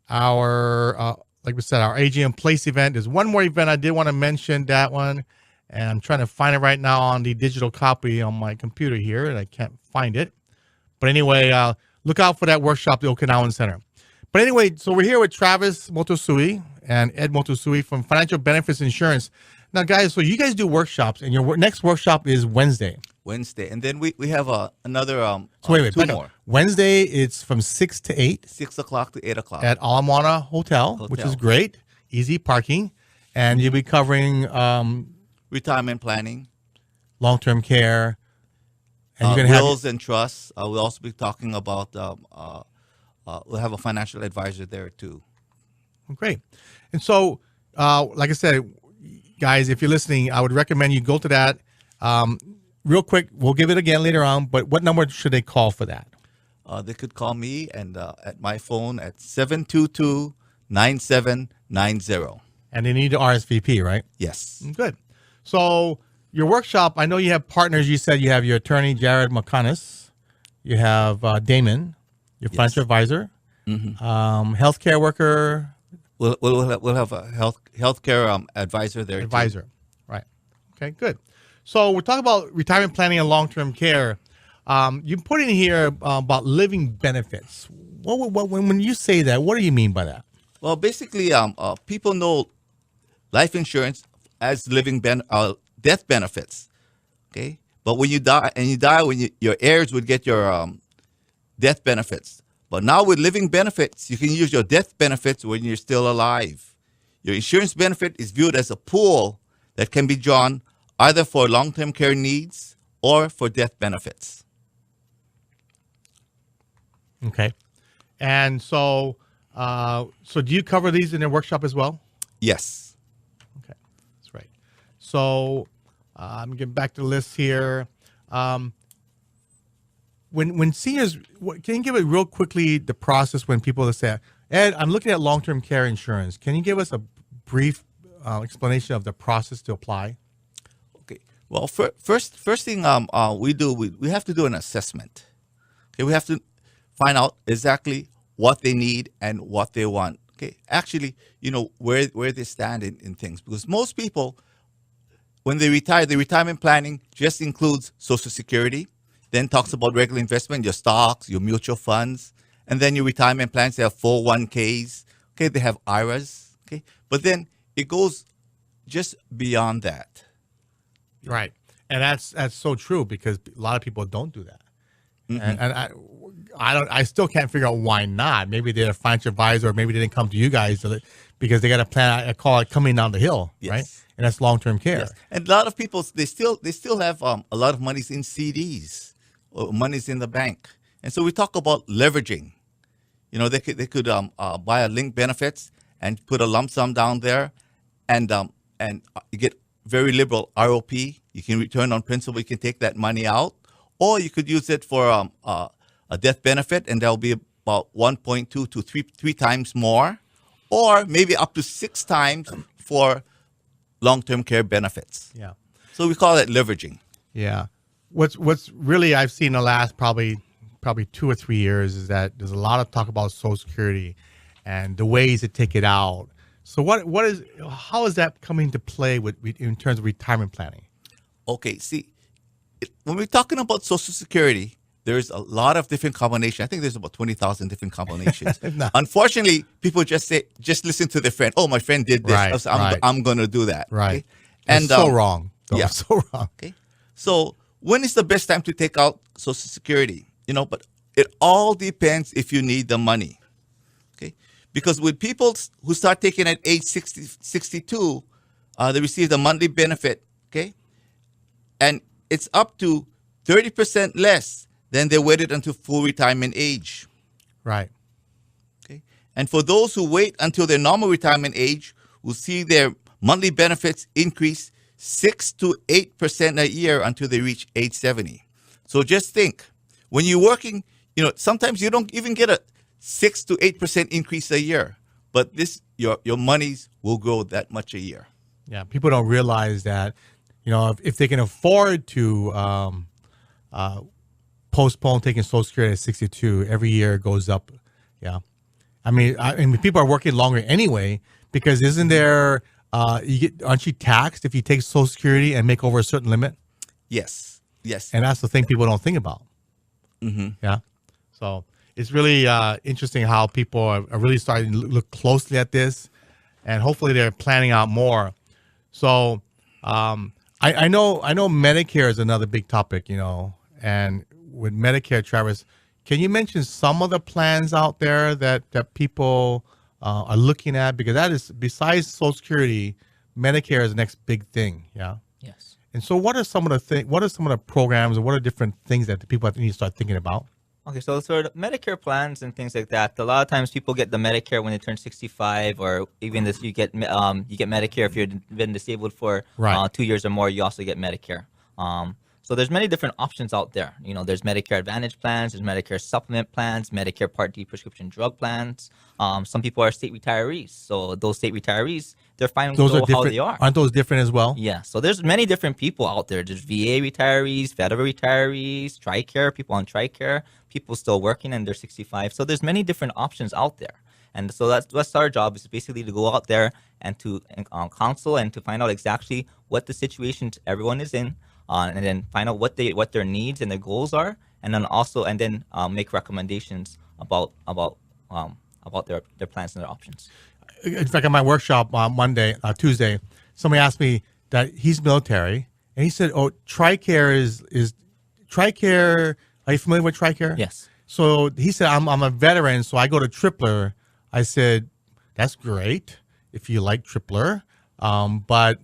our like we said, our Aging in Place event. There's one more event I did want to mention, that one, and I'm trying to find it right now on the digital copy on my computer here, and I can't find it. But anyway, look out for that workshop, the Okinawan Center. But anyway, so we're here with Travis Motosui and Ed Motosui from Financial Benefits Insurance. Now, guys, so you guys do workshops, and your next workshop is Wednesday. And then we have another so wait, two more. Wednesday, it's from 6 to 8. 6 o'clock to 8 o'clock. At Ala Hotel, which is great. Easy parking. And you'll be covering retirement planning, long-term care, and you're going to wills and trusts. We'll also be talking about, we'll have a financial advisor there too. Great. And so, like I said, guys, if you're listening, I would recommend you go to that. Real quick, we'll give it again later on, but what number should they call for that? They could call me and at my phone at 722-9790. And they need to RSVP, right? Yes. Good. So your workshop, I know you have partners. You said you have your attorney, Jared McConis. You have Damon, your financial advisor, healthcare worker. We'll have a healthcare advisor there. Advisor, right? Okay, good. So we're talking about retirement planning and long-term care. You put in here about living benefits. When you say that, what do you mean by that? Well, basically, people know life insurance as death benefits. Okay, but when you die, when your heirs would get your death benefits. But now with living benefits, you can use your death benefits when you're still alive. Your insurance benefit is viewed as a pool that can be drawn either for long-term care needs or for death benefits. Okay. And so, so do you cover these in your workshop as well? Yes. Okay, that's right. So I'm getting back to the list here. When seniors, can you give it real quickly the process when people say, Ed, I'm looking at long-term care insurance. Can you give us a brief explanation of the process to apply? Okay. Well, first thing we have to do an assessment. Okay, we have to find out exactly what they need and what they want. Okay, actually, where they stand in things, because most people, when they retire, the retirement planning just includes Social Security, then talks about regular investment, your stocks, your mutual funds, and then your retirement plans. They have 401ks. Okay, they have IRAs. Okay, but then it goes just beyond that. Right, and that's so true, because a lot of people don't do that. Mm-hmm. And I still can't figure out why not. Maybe they're a financial advisor, or maybe they didn't come to you guys because they got a plan. I call it coming down the hill, yes. Right? And that's long-term care. Yes. And a lot of people, they still have a lot of monies in CDs, or monies in the bank. And so we talk about leveraging. They could buy a linked benefits and put a lump sum down there, and you get very liberal ROP. You can return on principal. You can take that money out, or you could use it for a death benefit, and that'll be about 1.2 to 3 times more, or maybe up to 6 times for long-term care benefits. Yeah. So we call it leveraging. Yeah. What's really I've seen the last probably 2 or 3 years is that there's a lot of talk about Social Security and the ways to take it out. So how is that coming to play in terms of retirement planning? Okay, see, when we're talking about Social Security, there's a lot of different combinations. I think there's about 20,000 different combinations. No. Unfortunately, people just listen to their friend. Oh, my friend did this. Right, so I'm going to do that. Right. Okay? And so wrong. Yeah. So wrong. Okay. So when is the best time to take out Social Security? But it all depends if you need the money. Okay. Because with people who start taking at age 62, they receive the monthly benefit. Okay. And it's up to 30% less than they waited until full retirement age. Right. Okay. And for those who wait until their normal retirement age, will see their monthly benefits increase 6 to 8% a year until they reach age 70. So just think, when you're working, sometimes you don't even get a 6 to 8% increase a year, but your monies will grow that much a year. Yeah, people don't realize that, if they can afford to postpone taking Social Security at 62, every year it goes up. Yeah. I mean, people are working longer anyway, because isn't there, aren't you taxed if you take Social Security and make over a certain limit? Yes. Yes. And that's the thing people don't think about. Mm-hmm. Yeah. So it's really interesting how people are really starting to look closely at this, and hopefully they're planning out more. So I know Medicare is another big topic, and with Medicare, Travis, can you mention some of the plans out there that people are looking at? Because that is, besides Social Security, Medicare is the next big thing. Yeah. Yes. And so what are some of the programs, or what are different things that the people need to start thinking about? Okay, so for the Medicare plans and things like that, a lot of times people get the Medicare when they turn 65, or even this, you get Medicare if you've been disabled for 2 years or more. You also get Medicare. So there's many different options out there. There's Medicare Advantage plans, there's Medicare Supplement plans, Medicare Part D prescription drug plans. Some people are state retirees, so those state retirees, they're fine with how they are. Aren't those different as well? Yeah, so there's many different people out there. There's VA retirees, federal retirees, TRICARE, people on TRICARE, people still working and they're 65. So there's many different options out there. And so that's our job, is basically to go out there and to counsel and to find out exactly what the situation everyone is in, and then find out what their needs and their goals are, and then make recommendations about their plans and their options. in fact, at my workshop on Tuesday, somebody asked me that he's military, and he said, "Oh, TRICARE is TRICARE. Are you familiar with TRICARE?" Yes. So he said, I'm a veteran, so I go to Tripler. I said, that's great if you like Tripler. But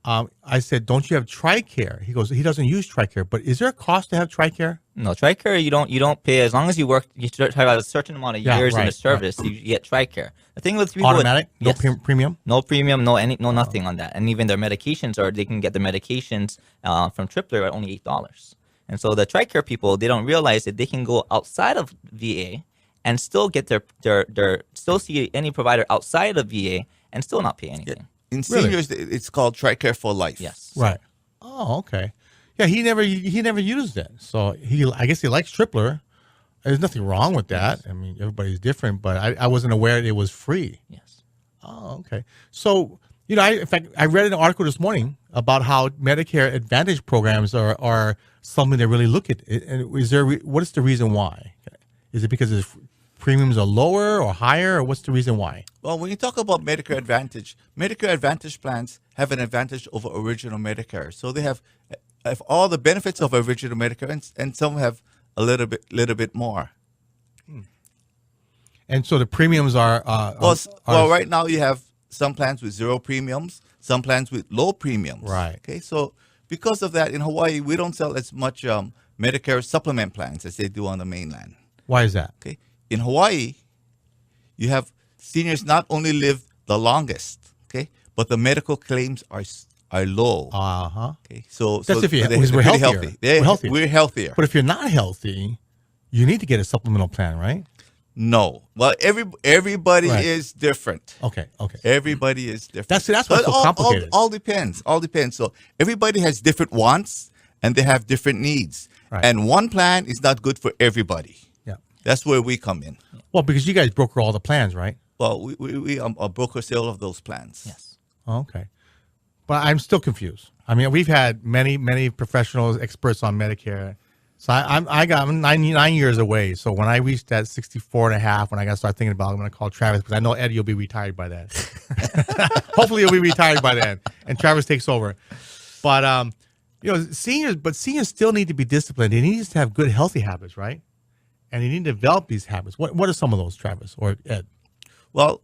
I said, don't you have TRICARE? He goes, he doesn't use TRICARE. But is there a cost to have TRICARE? No, TRICARE, you don't pay as long as you work. You have a certain amount of years in the service. You get TRICARE. The thing with people automatic, no premium, no premium, nothing on that. And even their medications, or they can get their medications from Tripler at only $8. And so the TRICARE people, they don't realize that they can go outside of VA and still get their still see any provider outside of VA and still not pay anything. In seniors, it's called TRICARE for life. Yes. Right. Oh, okay. Yeah, he never used it. So I guess he likes Tripler. There's nothing wrong with that. I mean, everybody's different, but I wasn't aware it was free. Yes. Oh, okay. So, in fact, I read an article this morning about how Medicare Advantage programs are something they really look at. And what is the reason why? Is it because the premiums are lower or higher, or what's the reason why? Well, when you talk about Medicare Advantage plans have an advantage over original Medicare. So they have all the benefits of original Medicare, and some have a little bit more. And so the premiums are right now you have some plans with zero premiums, some plans with low premiums. Right. Okay. So because of that, in Hawaii, we don't sell as much Medicare supplement plans as they do on the mainland. Why is that? Okay. In Hawaii, you have seniors not only live the longest, okay, but the medical claims are low. Okay. So that's if we're really healthier. We're healthier. We're healthier. But if you're not healthy, you need to get a supplemental plan, right? No. Well, everybody is different. Okay. Everybody is different. That's what's so complicated. All depends. So everybody has different wants and they have different needs. Right. And one plan is not good for everybody. Yeah. That's where we come in. Well, because you guys broker all the plans, right? Well, we broker sale of those plans. Yes. Oh, okay. But I'm still confused. I mean, we've had many professionals, experts on Medicare. So I'm 99 years away. So when I reached that 64 and a half, when I got to start thinking about it, I'm going to call Travis, because I know Eddie will be retired by then. Hopefully he'll be retired by then, and Travis takes over. But seniors still need to be disciplined. They need to have good, healthy habits, right? And they need to develop these habits. What are some of those, Travis or Ed? Well,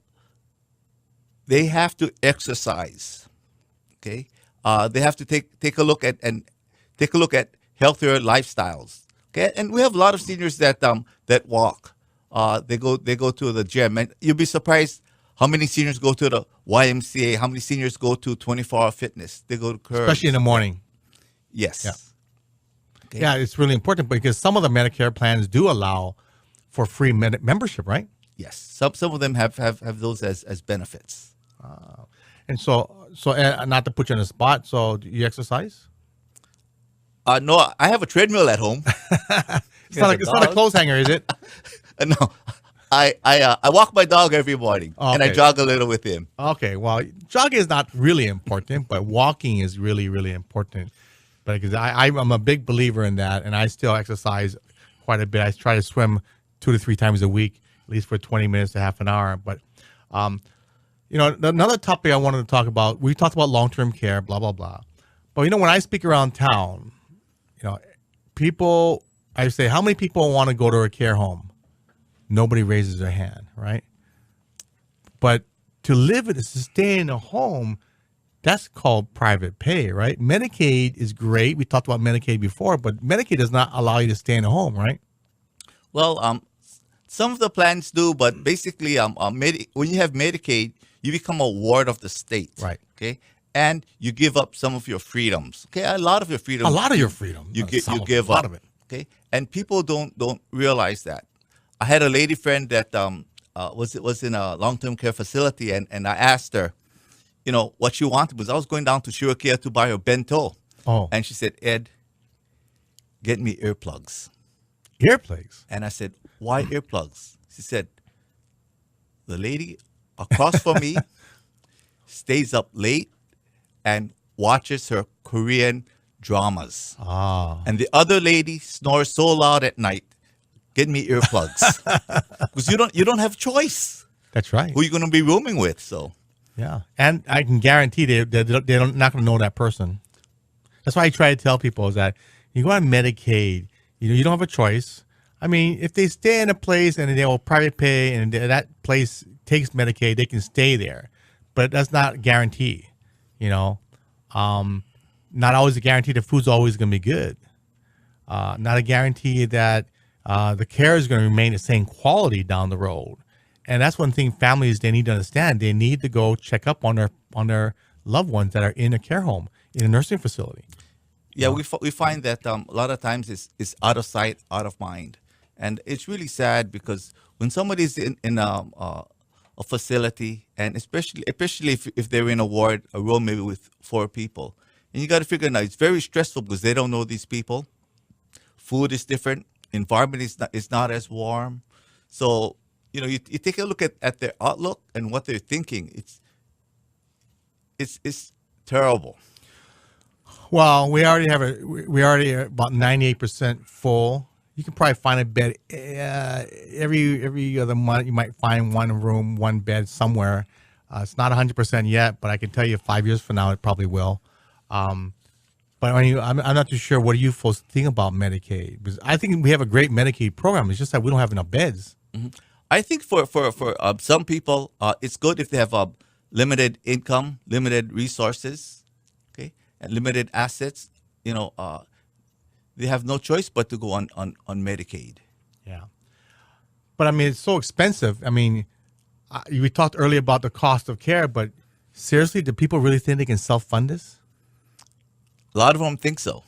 they have to exercise. Okay, they have to take a look at healthier lifestyles. Okay, and we have a lot of seniors that walk. They go to the gym, and you'll be surprised how many seniors go to the YMCA. How many seniors go to 24-hour fitness? They go to Curves. Especially in the morning. Yes. Yeah. Okay. Yeah, it's really important because some of the Medicare plans do allow for free membership, right? Yes. Some of them have those as benefits. And so not to put you on the spot, so do you exercise? No, I have a treadmill at home. It's not a clothes hanger, is it? No, I walk my dog every morning, and I jog a little with him. Okay, well, jogging is not really important, but walking is really, really important. But because I'm a big believer in that, and I still exercise quite a bit. I try to swim 2 to 3 times a week, at least for 20 minutes to half an hour. But another topic I wanted to talk about, we talked about long-term care, blah, blah, blah. But, when I speak around town, people, I say, how many people want to go to a care home? Nobody raises their hand, right? But to stay in a home, that's called private pay, right? Medicaid is great. We talked about Medicaid before, but Medicaid does not allow you to stay in a home, right? Well, some of the plans do, but basically, when you have Medicaid, you become a ward of the state. Right. Okay. And you give up some of your freedoms. Okay. A lot of your freedom. You give up. Of it. Okay. And people don't realize that. I had a lady friend that was in a long-term care facility, and I asked her, what she wanted was, I was going down to Shirokia to buy her bento. Oh. And she said, Ed, get me earplugs. Earplugs? And I said, why earplugs? She said, the lady across from me stays up late and watches her Korean dramas. And the other lady snores so loud at night. Get me earplugs. Because you don't have choice. That's right. Who are you going to be rooming with? So, yeah. And I can guarantee they're not going to know that person. That's why I try to tell people is that you go on Medicaid, you don't have a choice. I mean, if they stay in a place and they will private pay and that place takes Medicaid, they can stay there. But that's not a guarantee, Not always a guarantee the food's always going to be good. Not a guarantee that the care is going to remain the same quality down the road. And that's one thing families, they need to understand. They need to go check up on their loved ones that are in a care home, in a nursing facility. Yeah, we find that a lot of times it's out of sight, out of mind. And it's really sad because when somebody's in a facility, and especially if they're in a room maybe with 4 people, and you got to figure out it's very stressful because they don't know these people. Food is different. Environment is not as warm. So, you take a look at their outlook and what they're thinking. It's terrible. Well, we already are about 98% full. You can probably find a bed every other month. You might find one room, one bed somewhere. It's not 100% yet, but I can tell you 5 years from now it probably will. But I'm not too sure. What do you folks think about Medicaid? Because I think we have a great Medicaid program. It's just that we don't have enough beds. Mm-hmm. I think for some people, it's good if they have limited income, limited resources, okay, and limited assets. They have no choice but to go on Medicaid. Yeah, but I mean, it's so expensive. I mean, we talked earlier about the cost of care, but seriously, do people really think they can self-fund this? A lot of them think so.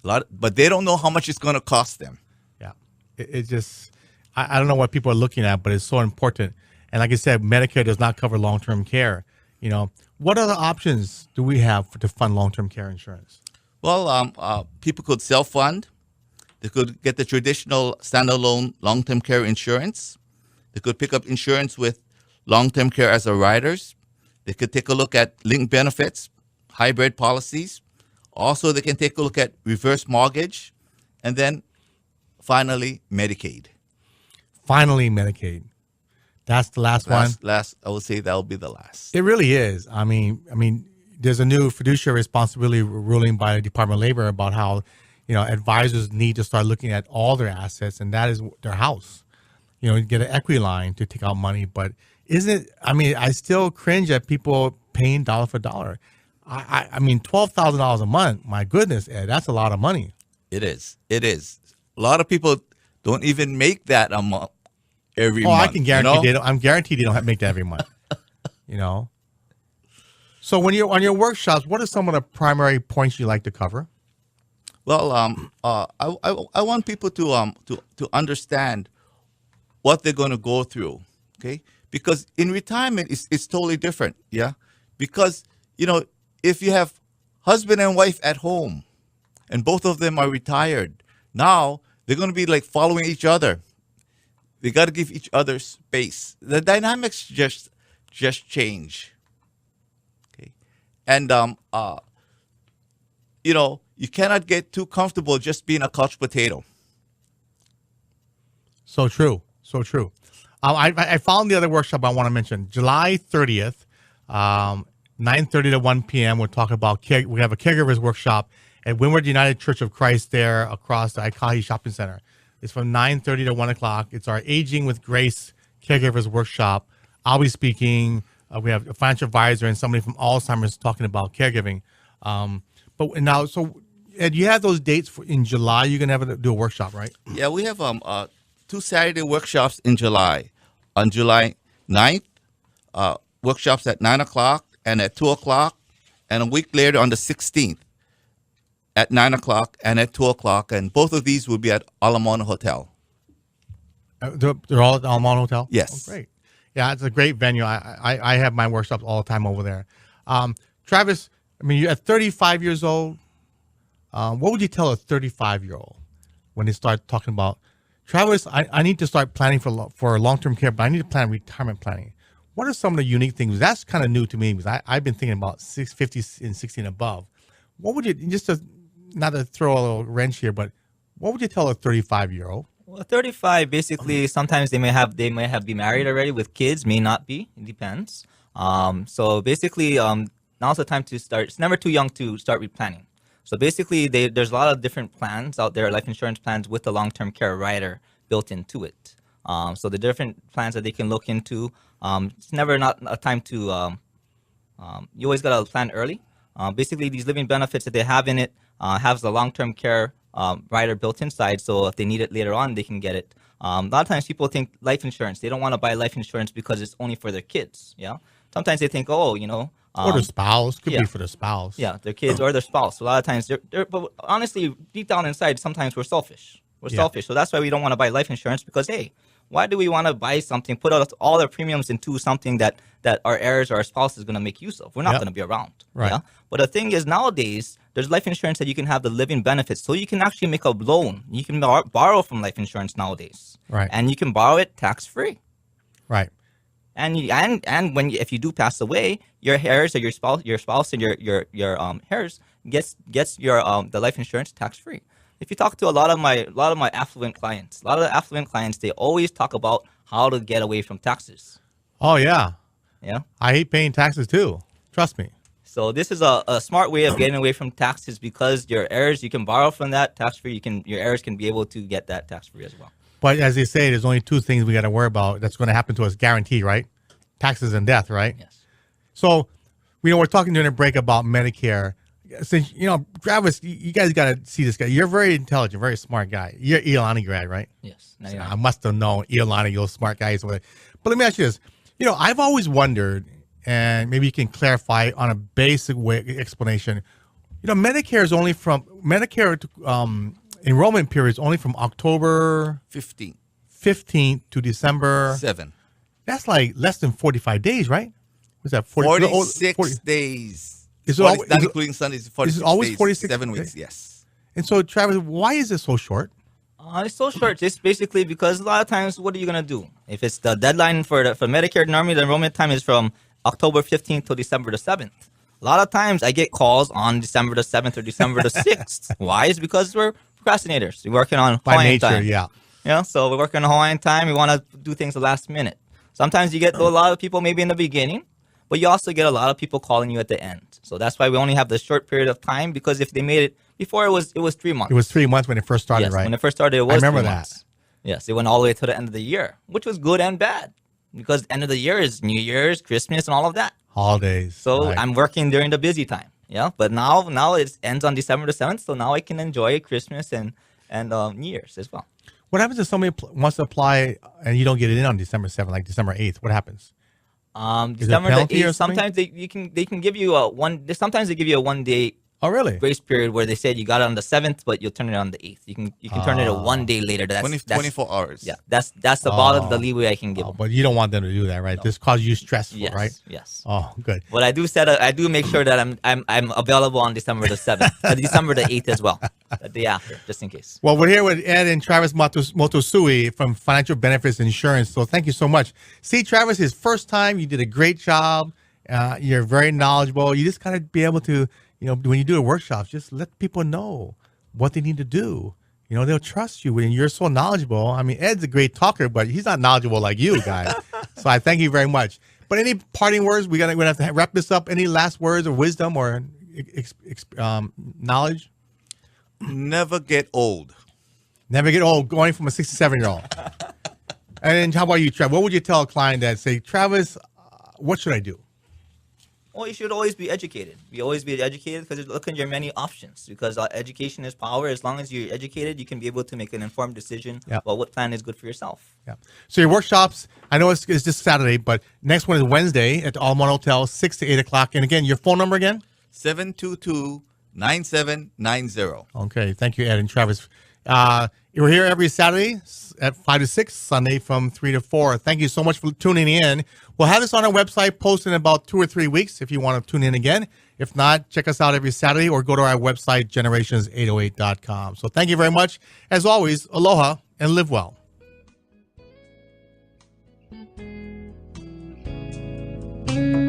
But they don't know how much it's going to cost them. Yeah, it just, I don't know what people are looking at, but it's so important. And like I said, Medicare does not cover long-term care. What other options do we have to fund long-term care insurance? Well, people could self-fund. They could get the traditional standalone long-term care insurance. They could pick up insurance with long-term care as a riders. They could take a look at linked benefits, hybrid policies. Also, they can take a look at reverse mortgage. And then, finally, Medicaid. Finally, Medicaid. That's the last one? I would say that will be the last. It really is. I mean, there's a new fiduciary responsibility ruling by the Department of Labor about how, advisors need to start looking at all their assets, and that is their house. Get an equity line to take out money. But I still cringe at people paying dollar for dollar. I mean, $12,000 a month. My goodness, Ed, that's a lot of money. It is. A lot of people don't even make that amount every month. I can guarantee I'm guaranteed they don't make that every month. So when you're on your workshops, what are some of the primary points you like to cover? Well, I want people to understand what they're going to go through. Okay, because in retirement it's totally different. Yeah, because if you have husband and wife at home and both of them are retired, now they're going to be like following each other. They got to give each other space. The dynamics just change. Okay. And, you cannot get too comfortable just being a couch potato. So true. So true. I found the other workshop I want to mention. July 30th, 9:30 to 1 p.m. We're talking about we have a caregivers workshop at Windward United Church of Christ there across the Aikahi Shopping Center. It's from 9:30 to 1 o'clock. It's our Aging with Grace caregivers workshop. I'll be speaking. We have a financial advisor and somebody from Alzheimer's talking about caregiving. But now, so Ed, you have those dates in July. You're gonna have to do a workshop, right? Yeah, we have 2 Saturday workshops in July. On July 9th, workshops at 9 o'clock and at 2 o'clock, and a week later on the 16th at 9 o'clock and at 2 o'clock, and both of these will be at Alamona Hotel. They're all at Alamona Hotel? Yes. Oh, great. Yeah, it's a great venue. I have my workshops all the time over there. Travis, you're at 35 years old. What would you tell a 35-year-old when they start talking about, Travis, I need to start planning for long-term care, but I need to plan retirement planning. What are some of the unique things? That's kind of new to me because I've been thinking about 50 and 60 and above. What would you, not to throw a little wrench here, but what would you tell a 35-year-old? Well, 35 basically sometimes they may have be married already with kids, may not be. It depends. So basically, now's the time to start. It's never too young to start replanning. So basically, there's a lot of different plans out there, life insurance plans with the long-term care rider built into it. So the different plans that they can look into. It's never not a time to. You always got to plan early. Basically, these living benefits that they have in it has the long-term care rider built inside. So if they need it later on, they can get it. A lot of times people think life insurance. They don't want to buy life insurance because it's only for their kids. Yeah. Sometimes they think, oh, or their spouse. Could be for their spouse. Yeah, their kids or their spouse. So a lot of times but honestly, deep down inside, sometimes we're selfish. We're selfish. So that's why we don't want to buy life insurance because, hey, why do we want to buy something, put out all our premiums into something that our heirs or our spouse is going to make use of? We're not going to be around. Right. Yeah? But the thing is, nowadays, there's life insurance that you can have the living benefits. So you can actually make a loan. You can borrow from life insurance nowadays. Right. And you can borrow it tax-free. Right. And if you do pass away, your heirs or your spouse and your heirs gets the life insurance tax-free. If you talk to a lot of my affluent clients, they always talk about how to get away from taxes. Oh yeah. Yeah. I hate paying taxes too. Trust me. So this is a smart way of getting away from taxes because your heirs, you can borrow from that tax-free. Your heirs can be able to get that tax-free as well. But as they say, there's only two things we got to worry about that's going to happen to us, guaranteed, right? Taxes and death, right? Yes. So, we're talking during a break about Medicare. Since, Travis, you guys got to see this guy. You're a very intelligent, very smart guy. You're Iolani grad, right? Yes. So I must have known Iolani, you're smart guys. But let me ask you this. I've always wondered, and maybe you can clarify on a basic explanation. Medicare is only from enrollment period is only from October 15th to December 7. That's like less than 45 days, right? Was that 46 days? Is not including Sundays. 46 is it always days, 46 7 weeks? Yes. And so, Travis, why is it so short? It's so short just basically because a lot of times, what are you going to do? If it's the deadline for Medicare, normally the enrollment time is from October 15th to December the 7th. A lot of times I get calls on December the 7th or December the 6th. Why? It's because we're procrastinators. We're working on Hawaiian time. Yeah. So we're working on Hawaiian time. We want to do things the last minute. Sometimes you get a lot of people maybe in the beginning, but you also get a lot of people calling you at the end. So that's why we only have this short period of time because if they made it before, it was 3 months. It was 3 months when it first started, yes, right? When it first started, it was 3 I remember months. that. Yes, it went all the way to the end of the year, which was good and bad because end of the year is New Year's, Christmas, and all of that. Holidays. So right. I'm working during the busy time. Yeah, but now it ends on December the 7th, so now I can enjoy Christmas and New Year's as well. What happens if somebody wants to apply and you don't get it in on December 7th, like December 8th? What happens? December the 8th, sometimes they can give you sometimes they give you a 1 day grace period where they said you got it on the 7th, but you'll turn it on the 8th. You can turn it a 1 day later. That's 24 hours. Yeah, that's about the leeway I can give them. But you don't want them to do that, right? No. This causes you stressful, yes, right? Yes. Oh, good. But I do make sure that I'm available on December the 7th, December the 8th as well, the day after, just in case. Well, we're here with Ed and Travis Motosui from Financial Benefits Insurance. So thank you so much. See, Travis, his first time, you did a great job. You're very knowledgeable. You just got to be able to, when you do the workshops, just let people know what they need to do. They'll trust you when you're so knowledgeable. I mean, Ed's a great talker, but he's not knowledgeable like you guys. So I thank you very much. But any parting words? We're gonna have to wrap this up. Any last words of wisdom or knowledge? Never get old. Never get old. Going from a 67-year-old. And how about you, Travis? What would you tell a client that say, Travis, what should I do? Well, you should always be educated. Always be educated because look at your many options. Because education is power. As long as you're educated, you can be able to make an informed decision about what plan is good for yourself. Yeah. So your workshops, I know it's this Saturday, but next one is Wednesday at the Almond Hotel, 6 to 8 o'clock. And again, your phone number again? 722-9790. Okay. Thank you, Ed and Travis. We're here every Saturday at 5 to 6, Sunday from 3 to 4. Thank you so much for tuning in. We'll have this on our website posted in about 2 or 3 weeks if you want to tune in again. If not, check us out every Saturday or go to our website, generations808.com. So thank you very much. As always, aloha and live well. Thank you.